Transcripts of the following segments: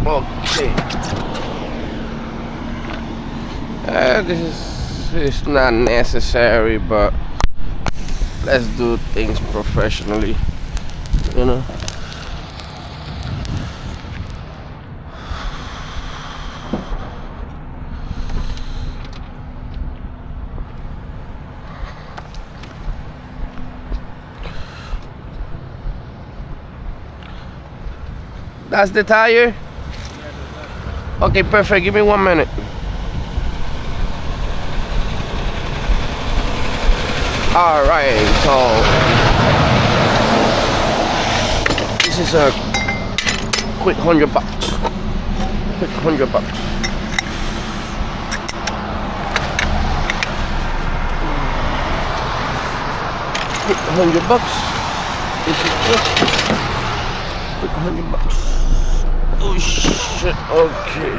Okay. This is not necessary, but let's do things professionally, you know. That's the tire? Okay, perfect. Give me 1 minute. All right, so this is a quick $100. Quick $100. Quick $100. This is just quick $100. Oh shit! Okay.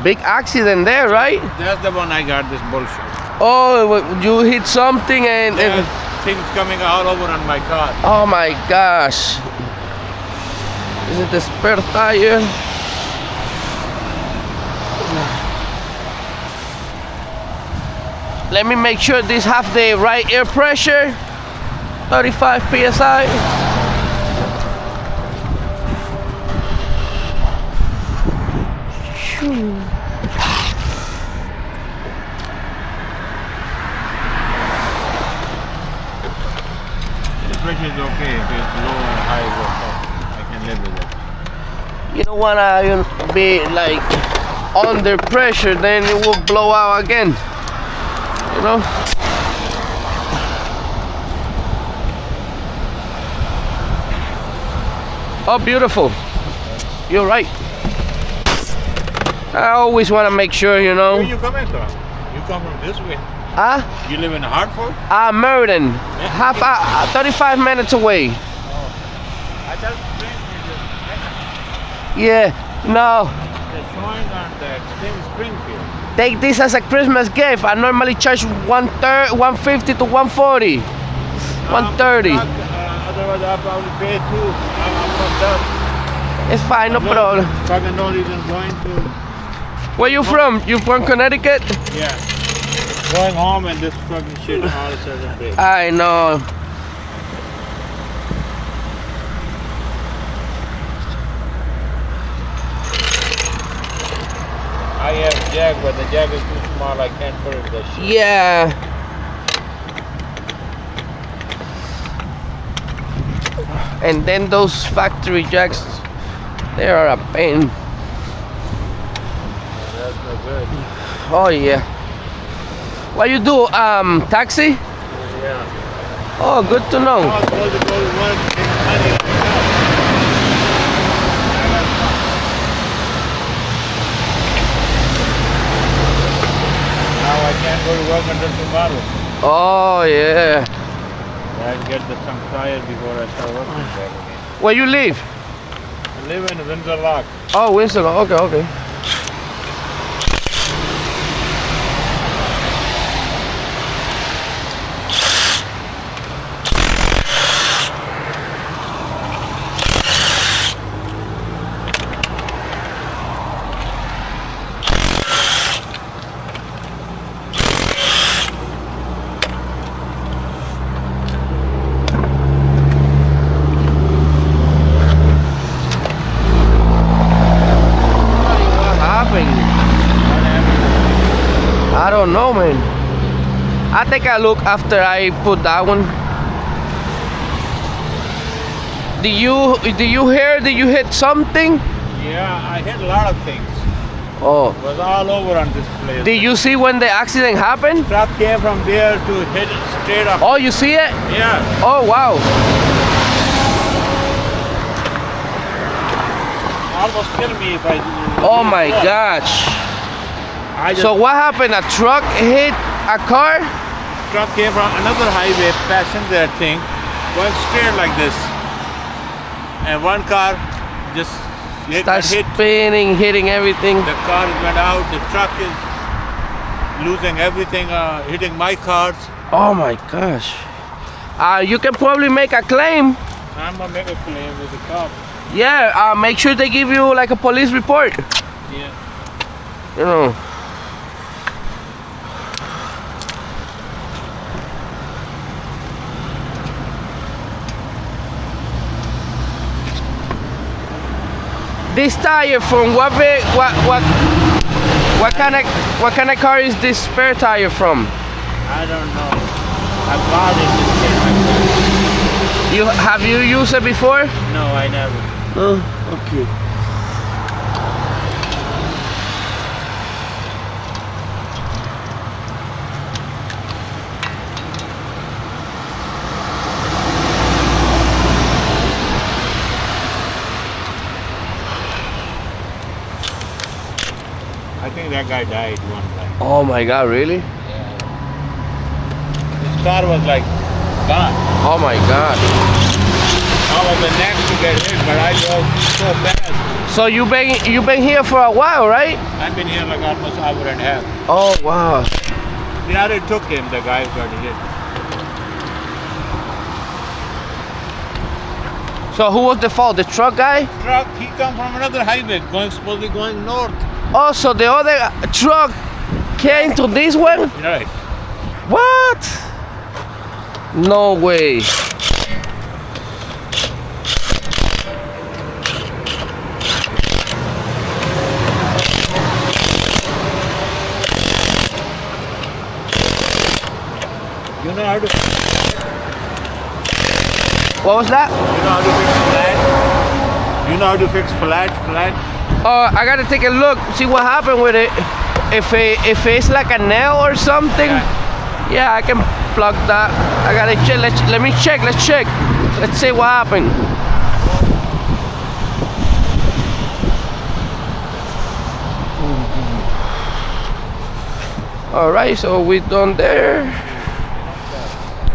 Big accident there, right? That's the one I got, this bullshit. Oh, you hit something and things coming all over on my car. oh my gosh. Is it the spare tire? Let me make sure this have the right air pressure. 35 psi. The pressure is okay. If it's low or high, I can live with it. You don't wanna be like under pressure, then it will blow out again. You know? Oh, beautiful. You're right. I always want to make sure, you know. Where you coming from? You come from this way. Huh? You live in Hartford? Meriden. 35 minutes away. Oh. I thought Springfield. Yeah, no. The showing on the thing Springfield. Take this as a Christmas gift. I normally charge 150 to 140. 130. Otherwise I'll probably pay too. I'm from that. It's fine, no problem. Fucking no reason going to. Where you from? You from Connecticut? Yeah. Going home and this fucking shit all of a sudden break. I know. I have jack, but the jack is too small. I can't put it that shit. Yeah. And then those factory jacks, they are a pain. That's no good. Oh yeah. What you do? Taxi? Yeah. Oh, good to know. I was supposed to go to work and make money on myself. Now I can't go to work until tomorrow. Oh yeah. I'll get some tires before I start working back again. Where you live? I live in Windsor Lock. Oh, Windsor. Okay, okay. I don't know, man. I'll take a look after I put that one. Do you hear? Did you hit something? Yeah, I hit a lot of things. Oh. It was all over on this place. Did you see when the accident happened? Truck came from there to hit it straight up. Oh, you see it? Yeah. Oh, wow. Almost killed me if I. Oh my gosh. So what happened? A truck hit a car? Truck came from another highway, passenger thing, going straight like this. And one car just hit. Start spinning, hitting everything. The car went out, the truck is losing everything, hitting my cars. Oh my gosh. You can probably make a claim. I'm gonna make a claim with the cop. Yeah, make sure they give you like a police report. Yeah. You know. This tire from what kind of car is this spare tire from? I don't know. I bought it just came like that. Have you used it before? No, I never. Oh, okay. I think that guy died one time. Oh my God, really? His car was like gone. Oh my God. I was the next to get hit, but I drove so fast. So you've been here for a while, right? I've been here like almost an hour and a half. Oh wow. Yeah, they took him, the guy who got hit. So who was the fault? The truck guy? Truck, he come from another highway, supposedly going north. Oh, so the other truck came to this one? Right. What? No way. You know how to... What was that? You know how to fix flat? You know how to fix flat? I gotta take a look, see what happened with it. If it's like a nail or something, yeah, I can plug that. I gotta check. Let me check. Let's check. Let's see what happened. All right, so we're done there.